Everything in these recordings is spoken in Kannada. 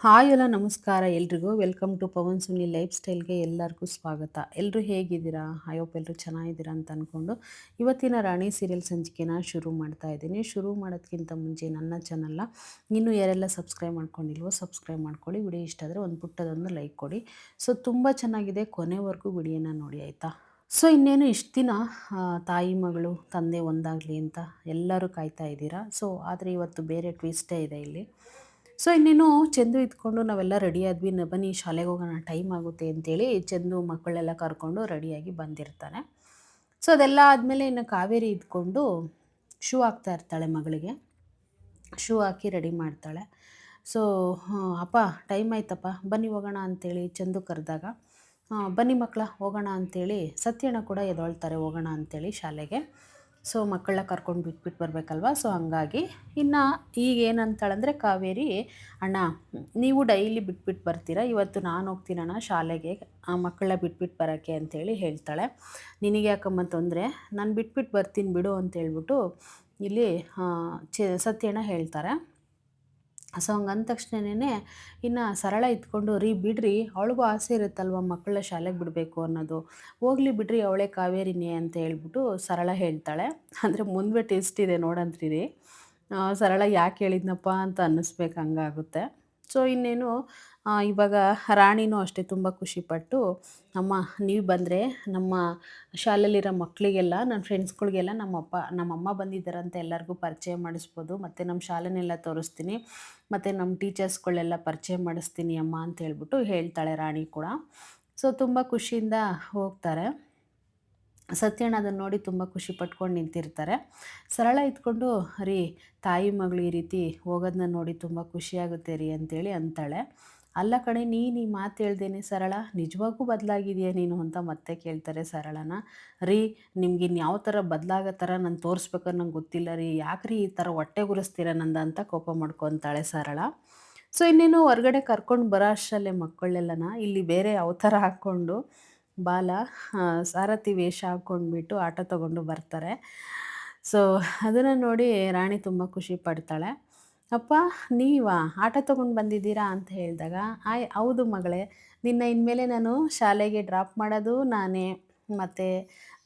ಹಾಯ್ ಎಲ್ಲ ನಮಸ್ಕಾರ ಎಲ್ರಿಗೂ. Welcome to Pavan Suni life ಸ್ಟೈಲ್ಗೆ ಎಲ್ಲರಿಗೂ ಸ್ವಾಗತ. ಎಲ್ಲರೂ ಹೇಗಿದ್ದೀರಾ? ಐ ಹೋಪ್ ಎಲ್ಲರೂ ಚೆನ್ನಾಗಿದ್ದೀರಾ ಅಂತ ಅಂದ್ಕೊಂಡು ಇವತ್ತಿನ ರಾಣಿ ಸೀರಿಯಲ್ ಸಂಚಿಕೆನ ಶುರು ಮಾಡ್ತಾ ಇದ್ದೀನಿ. ಶುರು ಮಾಡೋದಕ್ಕಿಂತ ಮುಂಚೆ ನನ್ನ ಚಾನಲ್ನ ಇನ್ನೂ ಯಾರೆಲ್ಲ ಸಬ್ಸ್ಕ್ರೈಬ್ ಮಾಡ್ಕೊಂಡಿಲ್ವೋ ಸಬ್ಸ್ಕ್ರೈಬ್ ಮಾಡ್ಕೊಳ್ಳಿ. ವಿಡಿಯೋ ಇಷ್ಟ ಆದರೆ ಒಂದು ಪುಟ್ಟದೊಂದು ಲೈಕ್ ಕೊಡಿ. ಸೊ ತುಂಬ ಚೆನ್ನಾಗಿದೆ, ಕೊನೆವರೆಗೂ ವಿಡಿಯೋನ ನೋಡಿ ಆಯಿತಾ. ಸೊ ಇನ್ನೇನು ಇಷ್ಟು ದಿನ ತಾಯಿ ಮಗಳು ತಂದೆ ಒಂದಾಗಲಿ ಅಂತ ಎಲ್ಲರೂ ಕಾಯ್ತಾ ಇದ್ದೀರಾ. ಸೊ ಆದರೆ ಇವತ್ತು ಬೇರೆ ಟ್ವಿಸ್ಟೇ ಇದೆ ಇಲ್ಲಿ. ಸೊ ಇನ್ನೇನು ಚಂದು ಇದ್ಕೊಂಡು ನಾವೆಲ್ಲ ರೆಡಿ ಆದ್ವಿ, ಬನ್ನಿ ಶಾಲೆಗೆ ಹೋಗೋಣ ಟೈಮ್ ಆಗುತ್ತೆ ಅಂತೇಳಿ ಚಂದು ಮಕ್ಕಳೆಲ್ಲ ಕರ್ಕೊಂಡು ರೆಡಿಯಾಗಿ ಬಂದಿರ್ತಾನೆ. ಸೊ ಅದೆಲ್ಲ ಆದಮೇಲೆ ಇನ್ನು ಕಾವೇರಿ ಇದ್ಕೊಂಡು ಶೂ ಹಾಕ್ತಾ ಇರ್ತಾಳೆ ಮಗಳಿಗೆ. ಶೂ ಹಾಕಿ ರೆಡಿ ಮಾಡ್ತಾಳೆ. ಸೊ ಅಪ್ಪ ಟೈಮ್ ಆಯ್ತಪ್ಪ ಬನ್ನಿ ಹೋಗೋಣ ಅಂತೇಳಿ ಚಂದು ಕರೆದಾಗ ಬನ್ನಿ ಮಕ್ಕಳ ಹೋಗೋಣ ಅಂಥೇಳಿ ಸತ್ಯಣ್ಣ ಕೂಡ ಎದ್ದೇಳ್ತಾರೆ ಹೋಗೋಣ ಅಂಥೇಳಿ ಶಾಲೆಗೆ. ಸೊ ಮಕ್ಕಳನ್ನ ಕರ್ಕೊಂಡು ಬಿಟ್ಬಿಟ್ಟು ಬರಬೇಕಲ್ವ. ಸೊ ಹಂಗಾಗಿ ಇನ್ನು ಈಗ ಏನಂತಾಳಂದರೆ ಕಾವೇರಿ, ಅಣ್ಣ ನೀವು ಡೈಲಿ ಬಿಟ್ಬಿಟ್ಟು ಬರ್ತೀರಾ, ಇವತ್ತು ನಾನು ಹೋಗ್ತೀನಣ್ಣ ಶಾಲೆಗೆ ಮಕ್ಕಳನ್ನ ಬಿಟ್ಬಿಟ್ಟು ಬರೋಕ್ಕೆ ಅಂಥೇಳಿ ಹೇಳ್ತಾಳೆ. ನಿನಗೆ ಯಾಕಮ್ಮ ತೊಂದರೆ, ನಾನು ಬಿಟ್ಬಿಟ್ಟು ಬರ್ತೀನಿ ಬಿಡು ಅಂತೇಳ್ಬಿಟ್ಟು ಇಲ್ಲಿ ಸತ್ಯಣ್ಣ ಹೇಳ್ತಾರೆ. ಸೊ ಹಂಗೆ ಅಂದ ತಕ್ಷಣನೇ ಇನ್ನು ಸರಳ ಇದ್ಕೊಂಡು, ರೀ ಬಿಡ್ರಿ, ಅವಳಿಗೂ ಆಸೆ ಇರುತ್ತಲ್ವ ಮಕ್ಕಳ ಶಾಲೆಗೆ ಬಿಡಬೇಕು ಅನ್ನೋದು, ಹೋಗ್ಲಿ ಬಿಡ್ರಿ ಅವಳೇ ಕಾವೇರಿನೇ ಅಂತ ಹೇಳ್ಬಿಟ್ಟು ಸರಳ ಹೇಳ್ತಾಳೆ. ಅಂದರೆ ಮುಂದೆ ಟೇಸ್ಟ್ ಇದೆ ನೋಡಂತ್ರಿ. ಸರಳ ಯಾಕೆ ಹೇಳಿದ್ನಪ್ಪ ಅಂತ ಅನ್ನಿಸ್ಬೇಕು, ಹಂಗಾಗುತ್ತೆ. ಸೊ ಇನ್ನೇನು ಇವಾಗ ರಾಣಿನೂ ಅಷ್ಟೇ ತುಂಬ ಖುಷಿಪಟ್ಟು, ಅಮ್ಮ ನೀವು ಬಂದರೆ ನಮ್ಮ ಶಾಲೆಯಲ್ಲಿರೋ ಮಕ್ಕಳಿಗೆಲ್ಲ ನನ್ನ ಫ್ರೆಂಡ್ಸ್ಗಳಿಗೆಲ್ಲ ನಮ್ಮಮ್ಮ ಬಂದಿದ್ದಾರಂತ ಎಲ್ಲರಿಗೂ ಪರಿಚಯ ಮಾಡಿಸ್ಬೋದು, ಮತ್ತು ನಮ್ಮ ಶಾಲೆನೆಲ್ಲ ತೋರಿಸ್ತೀನಿ, ಮತ್ತು ನಮ್ಮ ಟೀಚರ್ಸ್ಗಳೆಲ್ಲ ಪರಿಚಯ ಮಾಡಿಸ್ತೀನಿ ಅಮ್ಮ ಅಂತ ಹೇಳ್ಬಿಟ್ಟು ಹೇಳ್ತಾಳೆ ರಾಣಿ ಕೂಡ. ಸೊ ತುಂಬ ಖುಷಿಯಿಂದ ಹೋಗ್ತಾರೆ. ಸತ್ಯಣ್ಣ ಅದನ್ನು ನೋಡಿ ತುಂಬ ಖುಷಿ ಪಟ್ಕೊಂಡು ನಿಂತಿರ್ತಾರೆ. ಸರಳ ಇದ್ಕೊಂಡು, ರೀ ತಾಯಿ ಮಗಳು ಈ ರೀತಿ ಹೋಗೋದನ್ನ ನೋಡಿ ತುಂಬ ಖುಷಿಯಾಗುತ್ತೆ ರೀ ಅಂತೇಳಿ ಅಂತಾಳೆ. ಅಲ್ಲ ಕಣೆ, ನೀನು ಈ ಮಾತು ಹೇಳ್ದೇನೆ ಸರಳ ನಿಜವಾಗೂ ಬದಲಾಗಿದೆಯಾ ನೀನು ಅಂತ ಮತ್ತೆ ಕೇಳ್ತಾರೆ ಸರಳನ. ರೀ ನಿಮ್ಗೆ ಇನ್ಯಾವ ಥರ ಬದಲಾಗೋ ಥರ ನಾನು ತೋರಿಸ್ಬೇಕಾದ್ರೆ ನಂಗೆ ಗೊತ್ತಿಲ್ಲ ರೀ, ಯಾಕ್ರಿ ಈ ಥರ ಹೊಟ್ಟೆ ಗುರಿಸ್ತೀರ ನಂದ ಅಂತ ಕೋಪ ಮಾಡ್ಕೊತಾಳೆ ಸರಳ. ಸೊ ಇನ್ನೇನು ಹೊರಗಡೆ ಕರ್ಕೊಂಡು ಬರೋ ಅಷ್ಟರಲ್ಲೇ ಮಕ್ಕಳೆಲ್ಲನ ಇಲ್ಲಿ ಬೇರೆ ಅವತಾರ ಹಾಕ್ಕೊಂಡು ಬಾಲ ಸಾರಥಿ ವೇಷ ಹಾಕ್ಕೊಂಡ್ಬಿಟ್ಟು ಆಟೋ ತೊಗೊಂಡು ಬರ್ತಾರೆ. ಸೊ ಅದನ್ನು ನೋಡಿ ರಾಣಿ ತುಂಬ ಖುಷಿ ಪಡ್ತಾಳೆ. ಅಪ್ಪ ನೀವಾ ಆಟೋ ತೊಗೊಂಡು ಬಂದಿದ್ದೀರಾ ಅಂತ ಹೇಳಿದಾಗ, ಹೌದು ಮಗಳೇ, ನಿನ್ನ ಇನ್ಮೇಲೆ ನಾನು ಶಾಲೆಗೆ ಡ್ರಾಪ್ ಮಾಡೋದು ನಾನೇ, ಮತ್ತು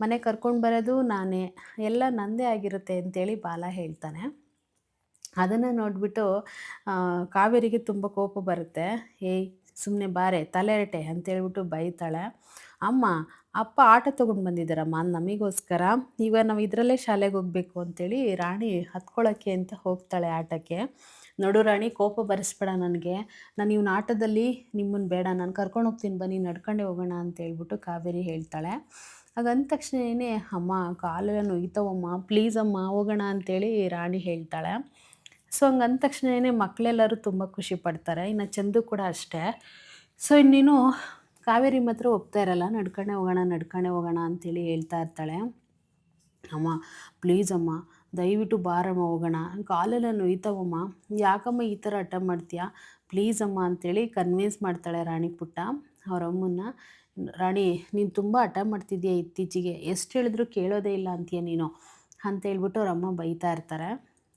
ಮನೆ ಕರ್ಕೊಂಡು ಬರೋದು ನಾನೇ, ಎಲ್ಲ ನನ್ನದೇ ಆಗಿರುತ್ತೆ ಅಂತೇಳಿ ಬಾಲ ಹೇಳ್ತಾನೆ. ಅದನ್ನು ನೋಡಿಬಿಟ್ಟು ಕಾವೇರಿಗೆ ತುಂಬ ಕೋಪ ಬರುತ್ತೆ. ಏಯ್ ಸುಮ್ಮನೆ ಬಾರೆ ತಲೆರಟೆ ಅಂತೇಳ್ಬಿಟ್ಟು ಬೈತಾಳೆ. ಅಮ್ಮ ಅಪ್ಪ ಆಟೋ ತೊಗೊಂಡು ಬಂದಿದ್ದಾರಮ್ಮ ನಮಗೋಸ್ಕರ, ಈಗ ನಾವು ಇದರಲ್ಲೇ ಶಾಲೆಗೆ ಹೋಗಬೇಕು ಅಂತೇಳಿ ರಾಣಿ ಹತ್ಕೊಳ್ಳೋಕ್ಕೆ ಅಂತ ಹೋಗ್ತಾಳೆ ಆಟೋಕ್ಕೆ. ನೋಡು ರಾಣಿ, ಕೋಪ ಬರೆಸ್ಬೇಡ ನನಗೆ, ನಾನು ಇವ್ನ ಆಟೋದಲ್ಲಿ ನಿಮ್ಮನ್ನು ಬೇಡ, ನಾನು ಕರ್ಕೊಂಡು ಹೋಗ್ತೀನಿ ಬನ್ನಿ ನಡ್ಕೊಂಡೇ ಹೋಗೋಣ ಅಂತೇಳ್ಬಿಟ್ಟು ಕಾವೇರಿ ಹೇಳ್ತಾಳೆ. ಹಾಗಂದ ತಕ್ಷಣವೇ, ಅಮ್ಮ ಕಾಲೆಲ್ಲ ನೋಯ್ತವಮ್ಮ ಪ್ಲೀಸ್ ಅಮ್ಮ ಹೋಗೋಣ ಅಂತೇಳಿ ರಾಣಿ ಹೇಳ್ತಾಳೆ. ಸೊ ಹಂಗೆ ಅಂದ ತಕ್ಷಣವೇ ಮಕ್ಕಳೆಲ್ಲರೂ ತುಂಬ ಖುಷಿ ಪಡ್ತಾರೆ. ಇನ್ನು ಚಂದು ಕೂಡ ಅಷ್ಟೇ. ಸೊ ಇನ್ನೇನು ಕಾವೇರಿ ಮಾತ್ರ ಒಪ್ತಾ ಇರಲ್ಲ, ನಡ್ಕೊಂಡೇ ಹೋಗೋಣ ಅಂತೇಳಿ ಹೇಳ್ತಾ ಇರ್ತಾಳೆ. ಅಮ್ಮ ಪ್ಲೀಸ್ ಅಮ್ಮ ದಯವಿಟ್ಟು ಬಾರಮ್ಮ ಹೋಗೋಣ, ಕಾಲೆಲ್ಲ ನೋಯ್ತವಮ್ಮ, ಯಾಕಮ್ಮ ಈ ಥರ ಹಠ ಮಾಡ್ತೀಯಾ, ಪ್ಲೀಸ್ ಅಮ್ಮ ಅಂತೇಳಿ ಕನ್ವಿನ್ಸ್ ಮಾಡ್ತಾಳೆ ರಾಣಿ ಪುಟ್ಟ ಅವರಮ್ಮನ್ನ. ರಾಣಿ ನೀನು ತುಂಬ ಹಠ ಮಾಡ್ತಿದ್ದೀಯ ಇತ್ತೀಚೆಗೆ, ಎಷ್ಟು ಹೇಳಿದ್ರು ಕೇಳೋದೇ ಇಲ್ಲ ಅಂತೀಯ ನೀನು ಅಂತೇಳ್ಬಿಟ್ಟು ಅವರಮ್ಮ ಬೈತಾ ಇರ್ತಾರೆ.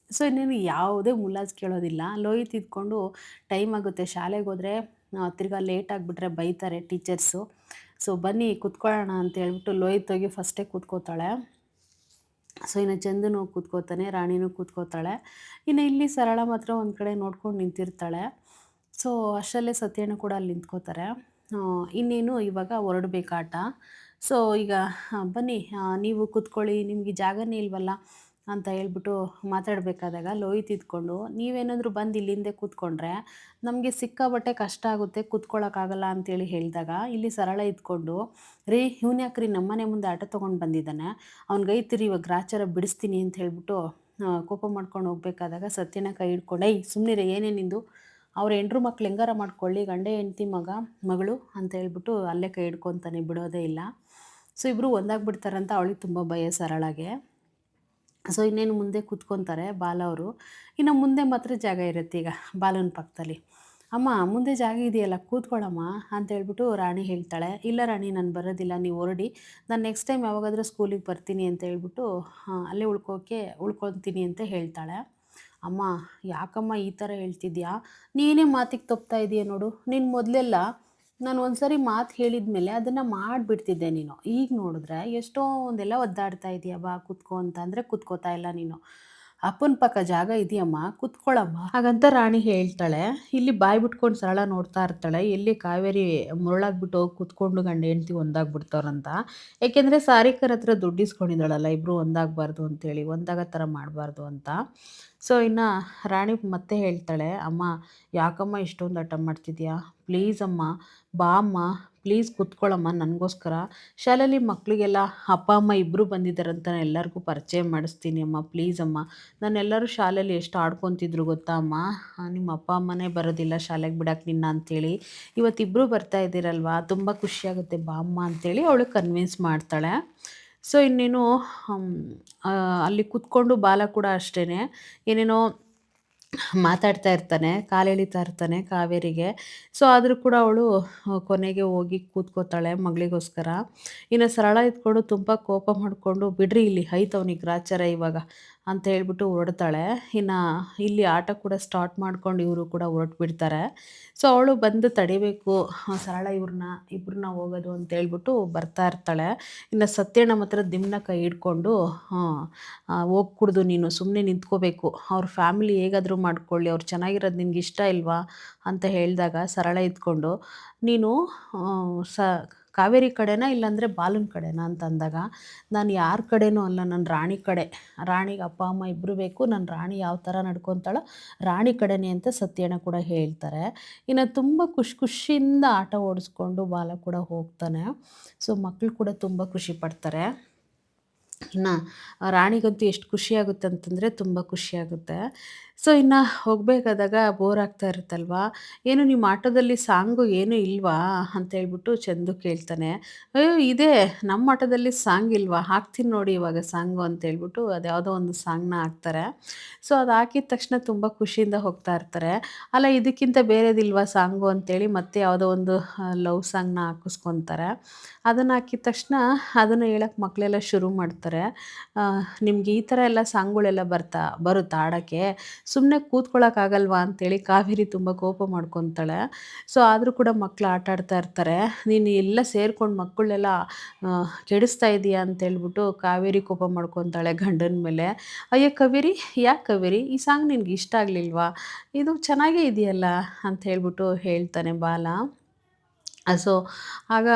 ಸೊ ಇನ್ನೇನು ಯಾವುದೇ ಮುಲಾಜ್ ಕೇಳೋದಿಲ್ಲ. ಲೋಹಿತ್ ಇದ್ಕೊಂಡು ಟೈಮ್ ಆಗುತ್ತೆ ಶಾಲೆಗೆ ಹೋದರೆ ತಿರ್ಗಾ ಲೇಟ್ ಆಗಿಬಿಟ್ರೆ ಬೈತಾರೆ ಟೀಚರ್ಸು. ಸೊ ಬನ್ನಿ ಕೂತ್ಕೊಳ್ಳೋಣ ಅಂತ ಹೇಳ್ಬಿಟ್ಟು ಲೋಹಿತ್ ಹೋಗಿ ಫಸ್ಟೇ ಕೂತ್ಕೋತಾಳೆ. ಸೊ ಇನ್ನು ಚಂದನು ಕೂತ್ಕೋತಾನೆ, ರಾಣಿನೂ ಕೂತ್ಕೋತಾಳೆ. ಇನ್ನು ಇಲ್ಲಿ ಸರಳ ಮಾತ್ರ ಒಂದು ಕಡೆ ನೋಡ್ಕೊಂಡು ನಿಂತಿರ್ತಾಳೆ. ಸೊ ಅಷ್ಟರಲ್ಲೇ ಸತ್ಯಣ್ಣ ಕೂಡ ಅಲ್ಲಿ ನಿಂತ್ಕೋತಾರೆ. ಇನ್ನೇನು ಇವಾಗ ಹೊರಡ್ಬೇಕು ಆಟ. ಸೊ ಈಗ ಬನ್ನಿ ನೀವು ಕೂತ್ಕೊಳ್ಳಿ, ನಿಮಗೆ ಜಾಗನೇ ಇಲ್ವಲ್ಲ ಅಂತ ಹೇಳ್ಬಿಟ್ಟು ಮಾತಾಡಬೇಕಾದಾಗ ಲೋಹಿತ್ ಇದ್ಕೊಂಡು, ನೀವೇನಾದರೂ ಬಂದು ಇಲ್ಲಿಂದೆ ಕೂತ್ಕೊಂಡ್ರೆ ನಮಗೆ ಸಿಕ್ಕಾಪಟ್ಟೆ ಕಷ್ಟ ಆಗುತ್ತೆ, ಕೂತ್ಕೊಳ್ಳೋಕ್ಕಾಗಲ್ಲ ಅಂತೇಳಿ ಹೇಳಿದಾಗ ಇಲ್ಲಿ ಸರಳ ಇದ್ಕೊಂಡು, ರೀ ಇವ್ನು ಯಾಕ್ರಿ ನಮ್ಮನೆ ಮುಂದೆ ಆಟೋ ತೊಗೊಂಡು ಬಂದಿದ್ದಾನೆ, ಅವ್ನಿಗೈತಿರಿ ಇವಾಗ ಗ್ರಾಚಾರ ಬಿಡಿಸ್ತೀನಿ ಅಂತ ಹೇಳ್ಬಿಟ್ಟು ಕೋಪ ಮಾಡ್ಕೊಂಡು ಹೋಗ್ಬೇಕಾದಾಗ ಸತ್ಯನ ಕೈ ಹಿಡ್ಕೊಂಡು, ಸುಮ್ಮನಿರೆ ಏನೇನಿಂದು, ಅವ್ರ ಹೆಂಡ್ರು ಮಕ್ಳು ಹೆಂಗಾರ ಮಾಡ್ಕೊಳ್ಳಿ, ಗಂಡ ಹೆಂಡ್ತಿ ಮಗಳು ಅಂತ ಹೇಳ್ಬಿಟ್ಟು ಅಲ್ಲೇ ಕೈ ಹಿಡ್ಕೊತಾನೆ, ಬಿಡೋದೇ ಇಲ್ಲ. ಸೊ ಇಬ್ಬರು ಒಂದಾಗ್ಬಿಡ್ತಾರಂತ ಅವಳಿಗೆ ತುಂಬ ಭಯ ಸರಳಗೆ. ಸೊ ಇನ್ನೇನು ಮುಂದೆ ಕೂತ್ಕೊತಾರೆ ಬಾಲ ಅವರು. ಇನ್ನು ಮುಂದೆ ಮಾತ್ರ ಜಾಗ ಇರುತ್ತೆ ಈಗ ಬಾಲನ ಪಕ್ಕದಲ್ಲಿ. ಅಮ್ಮ ಮುಂದೆ ಜಾಗ ಇದೆಯಲ್ಲ ಕೂತ್ಕೊಳ್ಳಮ್ಮ ಅಂತ ಹೇಳ್ಬಿಟ್ಟು ರಾಣಿ ಹೇಳ್ತಾಳೆ. ಇಲ್ಲ ರಾಣಿ ನಾನು ಬರೋದಿಲ್ಲ, ನೀವು ಹೊರಡಿ, ನಾನು ನೆಕ್ಸ್ಟ್ ಟೈಮ್ ಯಾವಾಗಾದರೂ ಸ್ಕೂಲಿಗೆ ಬರ್ತೀನಿ ಅಂತ ಹೇಳ್ಬಿಟ್ಟು ಅಲ್ಲೇ ಉಳ್ಕೊತೀನಿ ಅಂತ ಹೇಳ್ತಾಳೆ. ಅಮ್ಮ ಯಾಕಮ್ಮ ಈ ಥರ ಹೇಳ್ತಿದ್ಯಾ? ನೀನೇ ಮಾತಿಗೆ ತಪ್ತಾ ಇದೀಯ ನೋಡು. ನೀನು ಮೊದಲೆಲ್ಲ ನಾನು ಒಂದ್ಸರಿ ಮಾತು ಹೇಳಿದ ಮೇಲೆ ಅದನ್ನು ಮಾಡಿಬಿಡ್ತಿದ್ದೆ ನೀನು. ಈಗ ನೋಡಿದ್ರೆ ಎಷ್ಟೊಂದೆಲ್ಲ ಒದ್ದಾಡ್ತಾ ಇದೀಯ ಬಾ ಕುತ್ಕೋ ಅಂತ ಅಂದರೆ ಕುತ್ಕೋತಾ ಇಲ್ಲ ನೀನು. ಅಪ್ಪನ ಪಕ್ಕ ಜಾಗ ಇದೆಯಮ್ಮ ಕುತ್ಕೊಳ್ಳಮ್ಮ ಹಾಗಂತ ರಾಣಿ ಹೇಳ್ತಾಳೆ. ಇಲ್ಲಿ ಬಾಯಿ ಬಿಟ್ಕೊಂಡು ಸರಳ ನೋಡ್ತಾ ಇರ್ತಾಳೆ. ಎಲ್ಲಿ ಕಾವೇರಿ ಮುರಳಾಗ್ಬಿಟ್ಟು ಹೋಗಿ ಕುತ್ಕೊಂಡು ಗಂಡ ಹೆಂಡ್ತಿ ಒಂದಾಗ್ಬಿಡ್ತಾರಂತ. ಏಕೆಂದರೆ ಸಾರಿಕರ ಹತ್ರ ದುಡ್ಡು ಇಸ್ಕೊಂಡಿದ್ದಾಳಲ್ಲ ಇಬ್ಬರು ಒಂದಾಗಬಾರ್ದು ಅಂತೇಳಿ, ಒಂದಾಗೋ ಥರ ಮಾಡಬಾರ್ದು ಅಂತ. ಸೊ ಇನ್ನು ರಾಣಿ ಮತ್ತೆ ಹೇಳ್ತಾಳೆ, ಅಮ್ಮ ಯಾಕಮ್ಮ ಇಷ್ಟೊಂದು ಹಠ ಮಾಡ್ತಿದ್ಯಾ? ಪ್ಲೀಸ್ ಅಮ್ಮ, ಬಾ ಅಮ್ಮ, ಪ್ಲೀಸ್ ಕುತ್ಕೊಳ್ಳಮ್ಮ ನನಗೋಸ್ಕರ. ಶಾಲೆಯಲ್ಲಿ ಮಕ್ಕಳಿಗೆಲ್ಲ ಅಪ್ಪ ಅಮ್ಮ ಇಬ್ಬರು ಬಂದಿದ್ದಾರಂತ ನಾನು ಎಲ್ಲರಿಗೂ ಪರಿಚಯ ಮಾಡಿಸ್ತೀನಿ ಅಮ್ಮ, ಪ್ಲೀಸ್ ಅಮ್ಮ. ನಾನೆಲ್ಲರೂ ಶಾಲೆಯಲ್ಲಿ ಎಷ್ಟು ಆಡ್ಕೊತಿದ್ರು ಗೊತ್ತಾ ಅಮ್ಮ? ನಿಮ್ಮ ಅಪ್ಪ ಅಮ್ಮನೇ ಬರೋದಿಲ್ಲ ಶಾಲೆಗೆ ಬಿಡಕ್ಕೆ ನಿನ್ನ ಅಂತೇಳಿ. ಇವತ್ತಿಬ್ಬರು ಬರ್ತಾ ಇದ್ದೀರಲ್ವಾ, ತುಂಬ ಖುಷಿಯಾಗುತ್ತೆ ಬಾ ಅಮ್ಮ ಅಂತೇಳಿ ಅವಳು ಕನ್ವಿನ್ಸ್ ಮಾಡ್ತಾಳೆ. ಸೊ ಇನ್ನೇನು ಹಮ್, ಅಲ್ಲಿ ಕೂತ್ಕೊಂಡು ಬಾಲ ಕೂಡ ಅಷ್ಟೇ ಏನೇನೋ ಮಾತಾಡ್ತಾ ಇರ್ತಾನೆ, ಕಾಲೆಳಿತಾ ಇರ್ತಾನೆ ಕಾವೇರಿಗೆ. ಸೊ ಆದರೂ ಕೂಡ ಅವಳು ಕೊನೆಗೆ ಹೋಗಿ ಕೂತ್ಕೋತಾಳೆ ಮಗಳಿಗೋಸ್ಕರ. ಇನ್ನು ಸರಳ ಇದ್ಕೊಂಡು ತುಂಬ ಕೋಪ ಮಾಡಿಕೊಂಡು, ಬಿಡ್ರಿ ಇಲ್ಲಿ ಐತೆ ಅವನಿಗೆ ಗ್ರಾಚಾರ ಇವಾಗ ಅಂತ ಹೇಳ್ಬಿಟ್ಟು ಹೊರಡ್ತಾಳೆ. ಇನ್ನು ಇಲ್ಲಿ ಆಟ ಕೂಡ ಸ್ಟಾರ್ಟ್ ಮಾಡ್ಕೊಂಡು ಇವರು ಕೂಡ ಹೊರಟ್ಬಿಡ್ತಾರೆ. ಸೊ ಅವಳು ಬಂದು ತಡಿಬೇಕು ಸರಳ ಇಬ್ಬರನ್ನ ಹೋಗೋದು ಅಂತ ಹೇಳ್ಬಿಟ್ಟು ಬರ್ತಾ ಇರ್ತಾಳೆ. ಇನ್ನು ಸತ್ಯಣ್ಣ ಮಾತ್ರ ದಿಮ್ನ ಕೈ ಹಿಡ್ಕೊಂಡು, ಹೋಗಿ ಕುಡ್ದು ನೀನು ಸುಮ್ಮನೆ ನಿಂತ್ಕೋಬೇಕು, ಅವ್ರ ಫ್ಯಾಮಿಲಿ ಹೇಗಾದರೂ ಮಾಡ್ಕೊಳ್ಳಿ, ಅವ್ರು ಚೆನ್ನಾಗಿರೋದು ನಿನ್ಗೆ ಇಷ್ಟ ಇಲ್ವಾ ಅಂತ ಹೇಳಿದಾಗ ಸರಳ ಇದ್ಕೊಂಡು, ನೀನು ಸ ಕಾವೇರಿ ಕಡೆನಾ ಇಲ್ಲಾಂದರೆ ಬಾಲನ ಕಡೆನಾ ಅಂತ ಅಂದಾಗ, ನಾನು ಯಾರ ಕಡೆನೂ ಅಲ್ಲ, ನಾನು ರಾಣಿ ಕಡೆ. ರಾಣಿಗೆ ಅಪ್ಪ ಅಮ್ಮ ಇಬ್ಬರು ಬೇಕು, ನಾನು ರಾಣಿ ಯಾವ ಥರ ನಡ್ಕೊತಾಳೋ ರಾಣಿ ಕಡೆನೇ ಅಂತ ಸತ್ಯಣ್ಣ ಕೂಡ ಹೇಳ್ತಾರೆ. ಇನ್ನು ತುಂಬ ಖುಷಿಯಿಂದ ಆಟ ಓಡಿಸ್ಕೊಂಡು ಬಾಲ ಕೂಡ ಹೋಗ್ತಾನೆ. ಸೊ ಮಕ್ಕಳು ಕೂಡ ತುಂಬ ಖುಷಿ ಪಡ್ತಾರೆ. ಇನ್ನು ರಾಣಿಗಂತೂ ಎಷ್ಟು ಖುಷಿಯಾಗುತ್ತೆ ಅಂತಂದರೆ ತುಂಬ ಖುಷಿಯಾಗುತ್ತೆ. ಸೊ ಇನ್ನು ಹೋಗಬೇಕಾದಾಗ ಬೋರ್ ಆಗ್ತಾ ಇರುತ್ತಲ್ವಾ, ಏನು ನಿಮ್ಮ ಆಟೋದಲ್ಲಿ ಸಾಂಗು ಏನೂ ಇಲ್ವಾ ಅಂತೇಳ್ಬಿಟ್ಟು ಚಂದು ಕೇಳ್ತಾನೆ. ಅಯ್ಯೋ ಇದೆ, ನಮ್ಮ ಆಟೋದಲ್ಲಿ ಸಾಂಗ್ ಇಲ್ವಾ, ಹಾಕ್ತೀನಿ ನೋಡಿ ಇವಾಗ ಸಾಂಗು ಅಂತೇಳ್ಬಿಟ್ಟು ಅದ್ಯಾವುದೋ ಒಂದು ಸಾಂಗ್ನ ಹಾಕ್ತಾರೆ. ಸೊ ಅದು ಹಾಕಿದ ತಕ್ಷಣ ತುಂಬ ಖುಷಿಯಿಂದ ಹೋಗ್ತಾ ಇರ್ತಾರೆ. ಅಲ್ಲ ಇದಕ್ಕಿಂತ ಬೇರೆದಿಲ್ವಾ ಸಾಂಗು ಅಂತೇಳಿ ಮತ್ತೆ ಯಾವುದೋ ಒಂದು ಲವ್ ಸಾಂಗ್ನ ಹಾಕಿಸ್ಕೊತಾರೆ. ಅದನ್ನು ಹಾಕಿದ ತಕ್ಷಣ ಅದನ್ನು ಹೇಳೋಕ್ಕೆ ಮಕ್ಕಳೆಲ್ಲ ಶುರು ಮಾಡ್ತಾರೆ. ನಿಮ್ಗೆ ಈ ಥರ ಎಲ್ಲ ಸಾಂಗ್ಗಳೆಲ್ಲ ಬರುತ್ತಾ ಹಾಡೋಕ್ಕೆ? ಸುಮ್ಮನೆ ಕೂತ್ಕೊಳ್ಳೋಕ್ಕಾಗಲ್ವಾ ಅಂತೇಳಿ ಕಾವೇರಿ ತುಂಬ ಕೋಪ ಮಾಡ್ಕೊತಾಳೆ. ಸೊ ಆದರೂ ಕೂಡ ಮಕ್ಕಳು ಆಟ ಆಡ್ತಾ ಇರ್ತಾರೆ. ನೀನು ಎಲ್ಲ ಸೇರ್ಕೊಂಡು ಮಕ್ಕಳನ್ನೆಲ್ಲ ಕೆಡಿಸ್ತಾ ಇದೀಯ ಅಂತೇಳ್ಬಿಟ್ಟು ಕಾವೇರಿ ಕೋಪ ಮಾಡ್ಕೊತಾಳೆ ಗಂಡನ ಮೇಲೆ. ಅಯ್ಯೋ ಕಾವೇರಿ, ಯಾಕೆ ಕಾವೇರಿ ಈ ಸಾಂಗ್ ನಿನ್ಗೆ ಇಷ್ಟ ಆಗಲಿಲ್ವಾ? ಇದು ಚೆನ್ನಾಗೇ ಇದೆಯಲ್ಲ ಅಂತ ಹೇಳ್ಬಿಟ್ಟು ಹೇಳ್ತಾನೆ ಬಾಲ. ಸೊ ಆಗ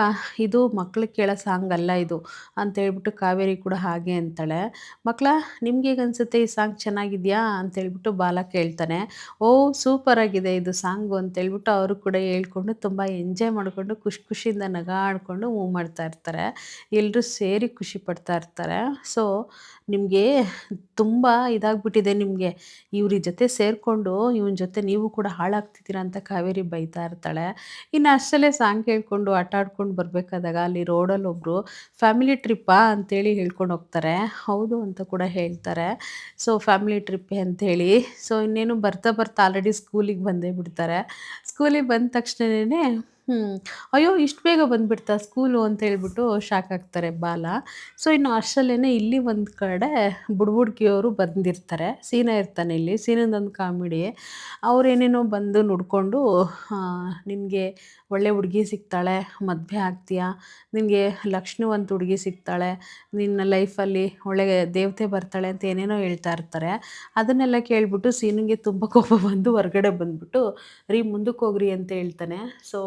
ಇದು ಮಕ್ಳಿಗೆ ಕೇಳೋ ಸಾಂಗ್ ಅಲ್ಲ ಇದು ಅಂತೇಳ್ಬಿಟ್ಟು ಕಾವೇರಿ ಕೂಡ ಹಾಗೆ ಅಂತಾಳೆ. ಮಕ್ಕಳ ನಿಮ್ಗೆ ಹೇಗೆ ಅನಿಸುತ್ತೆ ಈ ಸಾಂಗ್ ಚೆನ್ನಾಗಿದೆಯಾ ಅಂತೇಳ್ಬಿಟ್ಟು ಬಾಲ ಕೇಳ್ತಾನೆ. ಓ ಸೂಪರಾಗಿದೆ ಇದು ಸಾಂಗು ಅಂತೇಳ್ಬಿಟ್ಟು ಅವರು ಕೂಡ ಹೇಳ್ಕೊಂಡು ತುಂಬ ಎಂಜಾಯ್ ಮಾಡಿಕೊಂಡು ಖುಷಿಯಿಂದ ನಗಾಡ್ಕೊಂಡು ಮೂವ್ ಮಾಡ್ತಾ ಇರ್ತಾರೆ. ಎಲ್ಲರೂ ಸೇರಿ ಖುಷಿ ಪಡ್ತಾ ಇರ್ತಾರೆ. ಸೊ ನಿಮಗೆ ತುಂಬ ಇದಾಗ್ಬಿಟ್ಟಿದೆ ನಿಮಗೆ, ಇವ್ರ ಜೊತೆ ಸೇರಿಕೊಂಡು ಇವನ ಜೊತೆ ನೀವು ಕೂಡ ಹಾಳಾಗ್ತಿದ್ದೀರಾ ಅಂತ ಕಾವೇರಿ ಬೈತಾ ಇರ್ತಾಳೆ. ಇನ್ನು ಅಷ್ಟರಲ್ಲೇ ಸಾಂಗ್ ಕೇಳಿಕೊಂಡು ಆಟ ಆಡ್ಕೊಂಡು ಬರಬೇಕಾದಾಗ ಅಲ್ಲಿ ರೋಡಲ್ಲಿ ಒಬ್ಬರು ಫ್ಯಾಮಿಲಿ ಟ್ರಿಪ್ಪಾ ಅಂತೇಳಿ ಹೇಳ್ಕೊಂಡು ಹೋಗ್ತಾರೆ. ಹೌದು ಅಂತ ಕೂಡ ಹೇಳ್ತಾರೆ. ಸೊ ಫ್ಯಾಮಿಲಿ ಟ್ರಿಪ್ಪೇ ಅಂಥೇಳಿ. ಸೊ ಇನ್ನೇನು ಬರ್ತಾ ಬರ್ತಾ ಆಲ್ರೆಡಿ ಸ್ಕೂಲಿಗೆ ಬಂದೇ ಬಿಡ್ತಾರೆ. ಸ್ಕೂಲಿಗೆ ಬಂದ ತಕ್ಷಣವೇ ಅಯ್ಯೋ ಇಷ್ಟು ಬೇಗ ಬಂದುಬಿಡ್ತಾ ಸ್ಕೂಲು ಅಂತ ಹೇಳ್ಬಿಟ್ಟು ಶಾಕ್ ಆಗ್ತಾರೆ ಬಾಲ. ಸೊ ಇನ್ನು ಅಷ್ಟರಲ್ಲೇ ಇಲ್ಲಿ ಒಂದು ಕಡೆ ಬುಡ್ಬುಡ್ಕಿಯವರು ಬಂದಿರ್ತಾರೆ. ಸೀನಾ ಇರ್ತಾನೆ ಇಲ್ಲಿ, ಸೀನಂದೊಂದು ಕಾಮಿಡಿ. ಅವರೇನೇನೋ ಬಂದು ನುಡ್ಕೊಂಡು, ನಿನಗೆ ಒಳ್ಳೆ ಹುಡುಗಿ ಸಿಗ್ತಾಳೆ, ಮದುವೆ ಆಗ್ತೀಯಾ, ನಿನಗೆ ಲಕ್ಷಣವಂತ ಹುಡುಗಿ ಸಿಗ್ತಾಳೆ, ನಿನ್ನ ಲೈಫಲ್ಲಿ ಒಳ್ಳೆ ದೇವತೆ ಬರ್ತಾಳೆ ಅಂತ ಏನೇನೋ ಹೇಳ್ತಾ ಇರ್ತಾರೆ. ಅದನ್ನೆಲ್ಲ ಕೇಳಿಬಿಟ್ಟು ಸೀನುಗೆ ತುಂಬ ಕೋಪ ಬಂದು ಹೊರಗಡೆ ಬಂದುಬಿಟ್ಟು, ರೀ ಮುಂದಕ್ಕೆ ಹೋಗ್ರಿ ಅಂತ ಹೇಳ್ತಾನೆ. ಸೊ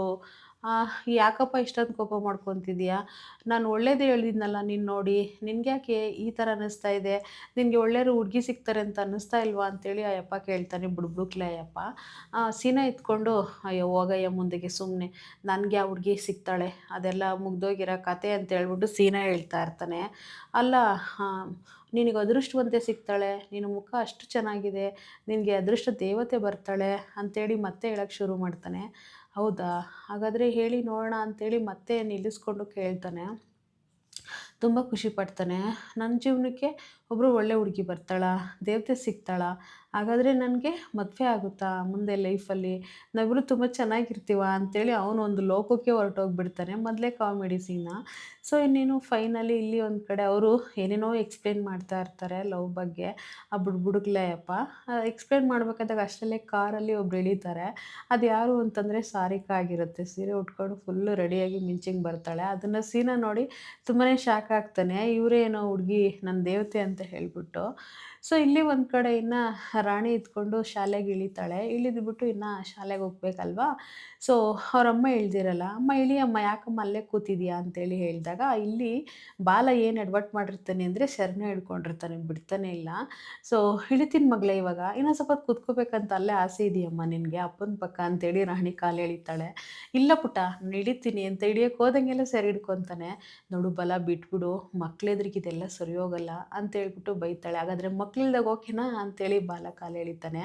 ಯಾಕಪ್ಪ ಇಷ್ಟೊಂದು ಕೋಪ ಮಾಡ್ಕೊತಿದ್ದೀಯಾ? ನಾನು ಒಳ್ಳೇದೇ ಹೇಳಿದ್ನಲ್ಲ ನೀನು ನೋಡಿ, ನಿನಗ್ಯಾಕೆ ಈ ಥರ ಅನ್ನಿಸ್ತಾ ಇದೆ? ನಿನಗೆ ಒಳ್ಳೆಯವರು ಹುಡುಗಿ ಸಿಗ್ತಾರೆ ಅಂತ ಅನ್ನಿಸ್ತಾ ಇಲ್ವಾ ಅಂತೇಳಿ ಆ ಯಪ್ಪ ಕೇಳ್ತಾನೆ, ಬುಡ್ಬುಡ್ಕ್ಲೆ ಅಯ್ಯಪ್ಪ. ಸೀನಾ ಎತ್ಕೊಂಡು, ಅಯ್ಯೋ ಹೋಗಯ್ಯ ಮುಂದಕ್ಕೆ ಸುಮ್ಮನೆ, ನನಗೆ ಆ ಹುಡುಗಿ ಸಿಗ್ತಾಳೆ, ಅದೆಲ್ಲ ಮುಗ್ದೋಗಿರೋ ಕತೆ ಅಂತ ಹೇಳ್ಬಿಟ್ಟು ಸೀನಾ ಹೇಳ್ತಾ ಇರ್ತಾನೆ. ಅಲ್ಲ ನಿನಗೆ ಅದೃಷ್ಟವಂತೆ ಸಿಗ್ತಾಳೆ, ನಿನ್ನ ಮುಖ ಅಷ್ಟು ಚೆನ್ನಾಗಿದೆ, ನಿನಗೆ ಅದೃಷ್ಟ ದೇವತೆ ಬರ್ತಾಳೆ ಅಂತೇಳಿ ಮತ್ತೆ ಹೇಳೋಕ್ಕೆ ಶುರು ಮಾಡ್ತಾನೆ. ಹೌದಾ, ಹಾಗಾದರೆ ಹೇಳಿ ನೋಡೋಣ ಅಂತೇಳಿ ಮತ್ತೆ ನಿಲ್ಲಿಸ್ಕೊಂಡು ಕೇಳ್ತಾನೆ. ತುಂಬ ಖುಷಿ ಪಡ್ತಾನೆ. ನನ್ನ ಜೀವನಕ್ಕೆ ಒಬ್ಬರು ಒಳ್ಳೆ ಹುಡುಗಿ ಬರ್ತಾಳಾ, ದೇವತೆ ಸಿಗ್ತಾಳಾ ಹಾಗಾದರೆ ನನಗೆ ಮದುವೆ ಆಗುತ್ತಾ ಮುಂದೆ ಲೈಫಲ್ಲಿ? ನಾವಿಬ್ರು ತುಂಬ ಚೆನ್ನಾಗಿರ್ತೀವಾ? ಅಂತೇಳಿ ಅವನು ಒಂದು ಲೋಕಕ್ಕೆ ಹೊರಟೋಗ್ಬಿಡ್ತಾನೆ. ಮೊದಲೇ ಕಾಮಿಡಿ ಸೀನ. ಸೊ ಇನ್ನೇನು ಫೈನಲಿ ಇಲ್ಲಿ ಒಂದು ಕಡೆ ಅವರು ಏನೇನೋ ಎಕ್ಸ್‌ಪ್ಲೇನ್ ಮಾಡ್ತಾ ಇರ್ತಾರೆ ಲವ್ ಬಗ್ಗೆ. ಆ ಬುಡ್ಬುಡುಕ್ಲೆ ಅಪ್ಪ ಎಕ್ಸ್‌ಪ್ಲೇನ್ ಮಾಡ್ಬೇಕಾದಾಗ ಅಷ್ಟರಲ್ಲೇ ಕಾರಲ್ಲಿ ಒಬ್ರು ಇಳೀತಾರೆ. ಅದು ಯಾರು ಅಂತಂದರೆ ಸಾರಿಕಾ ಆಗಿರುತ್ತೆ. ಸೀರೆ ಉಟ್ಕೊಂಡು ಫುಲ್ಲು ರೆಡಿಯಾಗಿ ಮಿಂಚಿಂಗ್ ಬರ್ತಾಳೆ. ಅದನ್ನು ಸೀನ ನೋಡಿ ತುಂಬನೇ ಶಾಕ್ ಆಗ್ತಾನೆ. ಇವರೇ ಏನೋ ಹುಡುಗಿ ನನ್ನ ದೇವತೆ ಅಂತ ಹೇಳ್ಬಿಟ್ಟು. ಸೊ ಇಲ್ಲಿ ಒಂದು ಕಡೆ ಇನ್ನು ರಾಣಿ ಎತ್ಕೊಂಡು ಶಾಲೆಗೆ ಇಳಿತಾಳೆ. ಇಳಿದ್ಬಿಟ್ಟು ಇನ್ನು ಶಾಲೆಗೆ ಹೋಗ್ಬೇಕಲ್ವಾ? ಸೊ ಅವರಮ್ಮ ಇಳ್ದಿರಲ್ಲ. "ಅಮ್ಮ ಇಳಿ ಅಮ್ಮ, ಯಾಕಮ್ಮ ಅಲ್ಲೇ ಕೂತಿದೀಯಾ?" ಅಂತೇಳಿ ಹೇಳಿದಾಗ, ಇಲ್ಲಿ ಬಾಲ ಏನು ಎಡವಟ್ಟು ಮಾಡಿರ್ತಾನೆ ಅಂದರೆ ಶರಣ ಹಿಡ್ಕೊಂಡಿರ್ತಾನೆ, ಬಿಡ್ತಾನೆ ಇಲ್ಲ. ಸೊ "ಇಳಿತೀನಿ ಮಗಳೇ ಇವಾಗ, ಇನ್ನೊಂದು ಸ್ವಲ್ಪ ಹೊತ್ತು ಕೂತ್ಕೋಬೇಕಂತ ಅಲ್ಲೇ ಆಸೆ ಇದೆಯಮ್ಮ ನಿನಗೆ ಅಪ್ಪನ ಪಕ್ಕ" ಅಂತೇಳಿ ರಾಣಿ ಕಾಲು ಎಳಿತಾಳೆ. "ಇಲ್ಲ ಪುಟ್ಟ ನಾನು ಇಳಿತೀನಿ" ಅಂತ ಹಿಡಿಯಕ್ಕೆ ಹೋದಂಗೆಲ್ಲ ಸರಿ ಹಿಡ್ಕೊತಾನೆ. "ನೋಡು ಬಲ ಬಿಟ್ಬಿಡು, ಮಕ್ಳೆದ್ರಿಗೆ ಇದೆಲ್ಲ ಸರಿ ಹೋಗಲ್ಲ" ಅಂತ ಹೇಳ್ಬಿಟ್ಟು ಬೈತಾಳೆ. "ಹಾಗಾದರೆ ಮಕ್ಳಿಲ್ದಾಗ ಓಕೆನಾ?" ಅಂತೇಳಿ ಬಾಲ ಕಾಲು ಎಳಿತಾನೆ.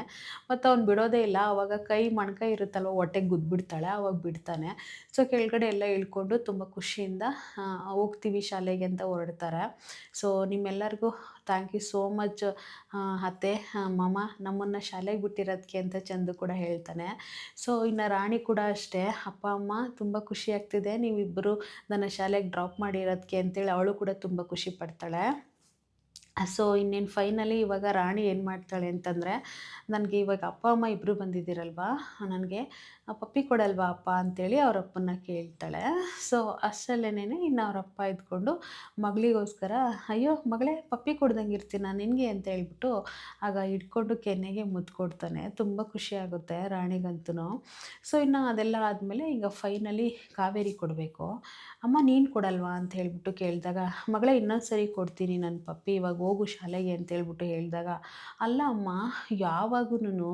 ಮತ್ತು ಅವ್ನು ಬಿಡೋದೇ ಇಲ್ಲ. ಆವಾಗ ಕೈ ಮೊಣಕೈ ಇರುತ್ತಲ್ವ ಹೊಟ್ಟೆಗೆ ಗುದ್ಬಿಡ್ತಾಳೆ. ಆವಾಗ ಬಿಡ್ತಾನೆ. ಸೊ ಕೆಳಗಡೆ ಎಲ್ಲ ಇಳ್ಕೊಂಡು ತುಂಬ ಖುಷಿಯಿಂದ ಹೋಗ್ತೀವಿ ಶಾಲೆಗೆ ಅಂತ ಹೊರಡ್ತಾರೆ. ಸೊ ನಿಮ್ಮೆಲ್ಲರಿಗೂ ಥ್ಯಾಂಕ್ ಯು ಸೋ ಮಚ್ ಅತ್ತೆ, ಮಾಮ ನಮ್ಮನ್ನು ಶಾಲೆಗೆ ಬಿಟ್ಟಿರೋದಕ್ಕೆ ಅಂತ ಚಂದು ಕೂಡ ಹೇಳ್ತಾನೆ. ಸೊ ಇನ್ನು ರಾಣಿ ಕೂಡ ಅಷ್ಟೇ, ಅಪ್ಪ ಅಮ್ಮ ತುಂಬ ಖುಷಿ ಆಗ್ತಿದೆ ನೀವಿಬ್ಬರು ನನ್ನ ಶಾಲೆಗೆ ಡ್ರಾಪ್ ಮಾಡಿರೋದಕ್ಕೆ ಅಂತೇಳಿ ಅವಳು ಕೂಡ ತುಂಬ ಖುಷಿ ಪಡ್ತಾಳೆ. ಸೊ ಇನ್ನೇನು ಫೈನಲಿ ಇವಾಗ ರಾಣಿ ಏನು ಮಾಡ್ತಾಳೆ ಅಂತಂದರೆ, ನನಗೆ ಇವಾಗ ಅಪ್ಪ ಅಮ್ಮ ಇಬ್ಬರು ಬಂದಿದ್ದೀರಲ್ವಾ, ನನಗೆ ಪಪ್ಪಿ ಕೊಡಲ್ವಾ ಅಪ್ಪ ಅಂತೇಳಿ ಅವ್ರ ಅಪ್ಪನ್ನ ಕೇಳ್ತಾಳೆ. ಸೊ ಅಷ್ಟರಲ್ಲೇನೆ ಇನ್ನು ಅವ್ರ ಅಪ್ಪ ಇದ್ಕೊಂಡು ಮಗಳಿಗೋಸ್ಕರ, "ಅಯ್ಯೋ ಮಗಳೇ ಪಪ್ಪಿ ಕೊಡ್ದಂಗೆ ಇರ್ತೀನಾ ನಿನಗೆ" ಅಂತ ಹೇಳ್ಬಿಟ್ಟು ಆಗ ಹಿಡ್ಕೊಂಡು ಕೆನ್ನೆಗೆ ಮುದ್ದು ಕೊಡ್ತಾನೆ. ತುಂಬ ಖುಷಿಯಾಗುತ್ತೆ ರಾಣಿಗಂತೂ. ಸೊ ಇನ್ನು ಅದೆಲ್ಲ ಆದಮೇಲೆ ಈಗ ಫೈನಲಿ ಕಾವೇರಿ ಕೊಡಬೇಕು. "ಅಮ್ಮ ನೀನು ಕೊಡಲ್ವಾ?" ಅಂತ ಹೇಳ್ಬಿಟ್ಟು ಕೇಳಿದಾಗ, "ಮಗಳೇ ಇನ್ನೊಂದು ಸರಿ ಕೊಡ್ತೀನಿ ನನ್ನ ಪಪ್ಪಿ, ಇವಾಗ ಹೋಗು ಶಾಲೆಗೆ" ಅಂತ ಹೇಳ್ಬಿಟ್ಟು ಹೇಳಿದಾಗ, "ಅಲ್ಲ ಅಮ್ಮ, ಯಾವಾಗೂನು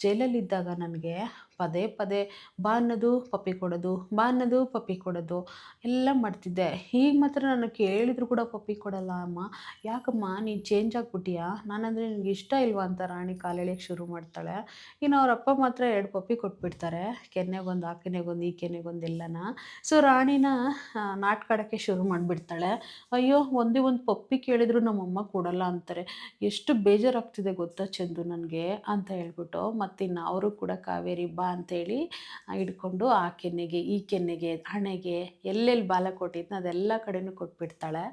ಜೈಲಲ್ಲಿದ್ದಾಗ ನನಗೆ ಪದೇ ಪದೇ ಬಾ ಅನ್ನೋದು ಪಪ್ಪಿ ಕೊಡೋದು, ಬಾ ಅನ್ನೋದು ಪಪ್ಪಿ ಕೊಡೋದು ಎಲ್ಲ ಮಾಡ್ತಿದ್ದೆ. ಈಗ ಮಾತ್ರ ನಾನು ಕೇಳಿದ್ರು ಕೂಡ ಪಪ್ಪಿ ಕೊಡಲ್ಲ ಅಮ್ಮ. ಯಾಕಮ್ಮ ನೀನು ಚೇಂಜ್ ಆಗಿಬಿಟ್ಟಿಯಾ? ನಾನಂದರೆ ನಿನಗೆ ಇಷ್ಟ ಇಲ್ವಾ?" ಅಂತ ರಾಣಿ ಕಾಲೆಳೆಯೋಕ್ಕೆ ಶುರು ಮಾಡ್ತಾಳೆ. ಇನ್ನು ಅವ್ರ ಅಪ್ಪ ಮಾತ್ರ 2 ಪಪ್ಪಿ ಕೊಟ್ಬಿಡ್ತಾರೆ. ಕೆನ್ನೆಗೊಂದು, ಆ ಕೆನ್ನೆಗೊಂದು, ಈ ಕೆನ್ನೆಗೊಂದು ಎಲ್ಲನ. ಸೊ ರಾಣಿನ ನಾಟಕ ಆಡೋಕ್ಕೆ ಶುರು ಮಾಡಿಬಿಡ್ತಾಳೆ. "ಅಯ್ಯೋ ಒಂದೇ ಒಂದು ಪಪ್ಪಿ ಕೇಳಿದ್ರು ನಮ್ಮಮ್ಮ ಕೊಡಲ್ಲ ಅಂತಾರೆ. ಎಷ್ಟು ಬೇಜಾರಾಗ್ತಿದೆ ಗೊತ್ತಾ ಚಂದು ನನಗೆ" ಅಂತ ಹೇಳ್ಬಿಟ್ಟು, ಮತ್ತಿನ್ನು ಅವರು ಕೂಡ ಕಾವೇರಿ ಬಾ ಅಂತೇಳಿ ಹಿಡ್ಕೊಂಡು ಆ ಕೆನ್ನೆಗೆ, ಈ ಕೆನ್ನೆಗೆ, ಹಣೆಗೆ ಎಲ್ಲೆಲ್ಲಿ ಬಾಲ ಕೊಟ್ಟಿದ್ನೋ ಅದೆಲ್ಲ ಕಡೆನೂ ಕೊಟ್ಬಿಡ್ತಾಳೆ.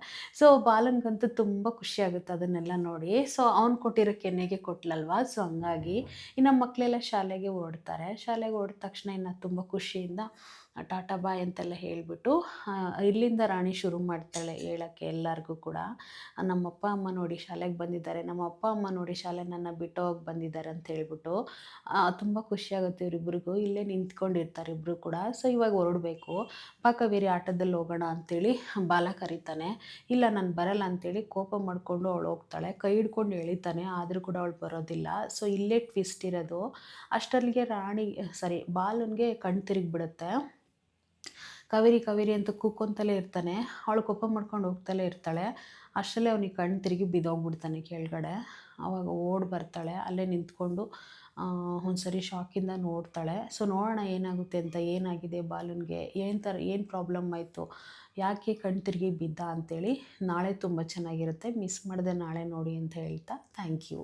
ಸೊ ಬಾಲನ್ಗಂತೂ ತುಂಬ ಖುಷಿಯಾಗುತ್ತೆ ಅದನ್ನೆಲ್ಲ ನೋಡಿ. ಸೊ ಅವ್ನು ಕೊಟ್ಟಿರೋ ಕೆನ್ನೆಗೆ ಕೊಟ್ಲಲ್ವಾ, ಸೊ ಹಂಗಾಗಿ ಇನ್ನು ಮಕ್ಕಳೆಲ್ಲ ಶಾಲೆಗೆ ಹೊರಡ್ತಾರೆ. ಶಾಲೆಗೆ ಹೊರಟ ತಕ್ಷಣ ಇನ್ನು ತುಂಬ ಖುಷಿಯಿಂದ ಟಾಟಾ ಬಾಯ್ ಅಂತೆಲ್ಲ ಹೇಳಿಬಿಟ್ಟು ಇಲ್ಲಿಂದ ರಾಣಿ ಶುರು ಮಾಡ್ತಾಳೆ ಹೇಳೋಕ್ಕೆ ಎಲ್ಲರಿಗೂ ಕೂಡ. "ನಮ್ಮ ಅಪ್ಪ ಅಮ್ಮ ನೋಡಿ ಶಾಲೆಗೆ ಬಂದಿದ್ದಾರೆ, ನಮ್ಮ ಅಪ್ಪ ಅಮ್ಮ ನೋಡಿ ಶಾಲೆ ನನ್ನ ಬಿಟ್ಟು ಹೋಗಿ ಬಂದಿದ್ದಾರೆ" ಅಂತ ಹೇಳ್ಬಿಟ್ಟು ತುಂಬ ಖುಷಿಯಾಗುತ್ತೆ ಇವರಿಬ್ರಿಗೂ. ಇಲ್ಲೇ ನಿಂತ್ಕೊಂಡಿರ್ತಾರೆ ಇಬ್ಬರು ಕೂಡ. ಸೊ ಇವಾಗ ಹೊರಡಬೇಕು. "ಬಾ ಕಾವೇರಿ ಆಟೋದಲ್ಲಿ ಹೋಗೋಣ" ಅಂತೇಳಿ ಬಾಲ ಕರೀತಾನೆ. "ಇಲ್ಲ ನಾನು ಬರಲ್ಲ" ಅಂತೇಳಿ ಕೋಪ ಮಾಡಿಕೊಂಡು ಅವಳು ಹೋಗ್ತಾಳೆ. ಕೈ ಹಿಡ್ಕೊಂಡು ಎಳಿತಾನೆ, ಆದರೂ ಕೂಡ ಅವಳು ಬರೋದಿಲ್ಲ. ಸೊ ಇಲ್ಲೇ ಟ್ವಿಸ್ಟ್ ಇರೋದು. ಅಷ್ಟರಲ್ಲಿಗೆ ರಾಣಿ ಸಾರಿ ಬಾಲನ್ಗೆ ಕಣ್ಣು ತಿರುಗಿಬಿಡುತ್ತೆ. ಕಾವೇರಿ ಕಾವೇರಿ ಅಂತ ಕೂಕ್ಕೊಂತಲೇ ಇರ್ತಾನೆ. ಅವಳು ಕೋಪ ಮಾಡ್ಕೊಂಡು ಹೋಗ್ತಲೇ ಇರ್ತಾಳೆ. ಅಷ್ಟರಲ್ಲೇ ಅವನಿಗೆ ಕಣ್ಣು ತಿರುಗಿ ಬಿದ್ದೋಗ್ಬಿಡ್ತಾನೆ ಕೆಳಗಡೆ. ಆವಾಗ ಓಡಿ ಬರ್ತಾಳೆ. ಅಲ್ಲೇ ನಿಂತ್ಕೊಂಡು ಒಂದು ಸರಿ ಶಾಕಿಂದ ನೋಡ್ತಾಳೆ. ಸೊ ನೋಡೋಣ ಏನಾಗುತ್ತೆ ಅಂತ, ಏನಾಗಿದೆ ಬಾಲನ್ಗೆ, ಏನು ಪ್ರಾಬ್ಲಮ್ ಆಯಿತು, ಯಾಕೆ ಕಣ್ಣು ತಿರುಗಿ ಬಿದ್ದ ಅಂತೇಳಿ ನಾಳೆ ತುಂಬ ಚೆನ್ನಾಗಿರುತ್ತೆ. ಮಿಸ್ ಮಾಡದೆ ನಾಳೆ ನೋಡಿ ಅಂತ ಹೇಳ್ತಾ ಥ್ಯಾಂಕ್ ಯು.